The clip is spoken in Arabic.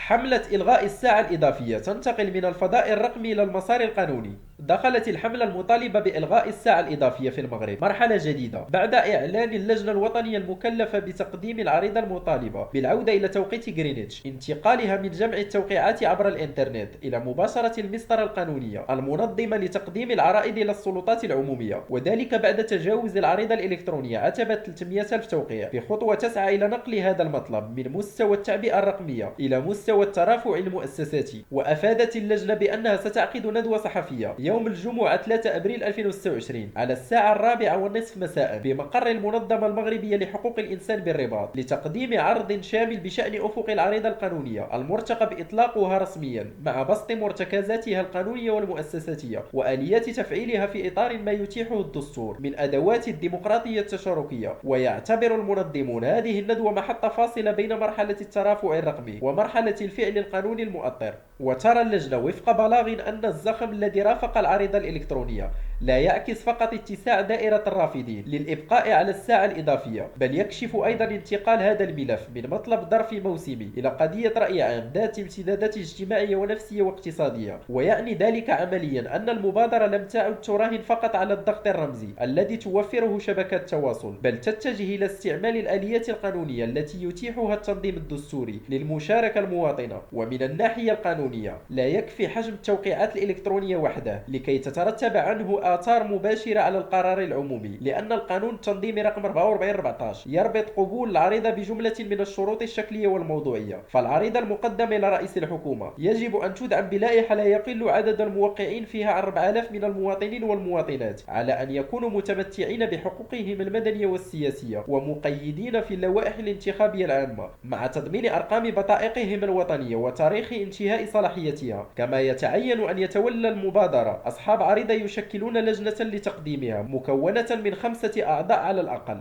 حملة إلغاء الساعة الإضافية تنتقل من الفضاء الرقمي إلى المسار القانوني. دخلت الحملة المطالبة بإلغاء الساعة الإضافية في المغرب مرحلة جديدة بعد إعلان اللجنة الوطنية المكلفة بتقديم العريضة المطالبة بالعودة إلى توقيت غرينتش، انتقالها من جمع التوقيعات عبر الإنترنت إلى مباشرة المسطرة القانونية المنظمة لتقديم العرائض إلى السلطات العمومية، وذلك بعد تجاوز العريضة الإلكترونية عتبة 300 ألف توقيع، في خطوة تسعى إلى نقل هذا المطلب من مستوى التعبئة الرقمية إلى مستوى الترافع المؤسساتي. وأفادت اللجنة بأنها ستعقد ندوة صحفية يوم الجمعة 3 أبريل 2026 على الساعة 4:30 مساء بمقر المنظمة المغربية لحقوق الإنسان بالرباط لتقديم عرض شامل بشأن أفق العريضة القانونية المرتقب إطلاقها رسميا، مع بسط مرتكزاتها القانونية والمؤسساتية وآليات تفعيلها في إطار ما يتيحه الدستور من أدوات الديمقراطية التشاركية. ويعتبر المنظمون هذه الندوة محطة فاصلة بين مرحلة الترافع الرقمي ومرحلة الفعل القانوني المؤطر. وترى اللجنة وفق بلاغ أن الزخم الذي رافق العريضة الإلكترونية لا يعكس فقط اتساع دائرة الرافضين للإبقاء على الساعة الإضافية، بل يكشف أيضا انتقال هذا الملف من مطلب ظرفي موسمي إلى قضية رأي عام ذات امتدادات اجتماعية ونفسية واقتصادية. ويعني ذلك عمليا أن المبادرة لم تعد تراهن فقط على الضغط الرمزي الذي توفره شبكات التواصل، بل تتجه إلى استعمال الآليات القانونية التي يتيحها التنظيم الدستوري للمشاركة المواطنة. ومن الناحية القانونية لا يكفي حجم التوقيعات الإلكترونية وحده لكي تترتب عنه آثار مباشرة على القرار العمومي، لأن القانون التنظيمي رقم 44/14 يربط قبول العريضة بجملة من الشروط الشكلية والموضوعية. فالعريضة المقدمة إلى رئيس الحكومة يجب أن تدعم بلائحة لا يقل عدد الموقعين فيها عن 4000 من المواطنين والمواطنات، على أن يكونوا متمتعين بحقوقهم المدنية والسياسية ومقيدين في اللوائح الانتخابية العامة، مع تضمين أرقام بطائقهم الوطنية وتاريخ انتهاء صلاحيتها. كما يتعين أن يتولى المبادرة أصحاب عريضة يشكلون لجنة لتقديمها مكونة من 5 أعضاء على الأقل.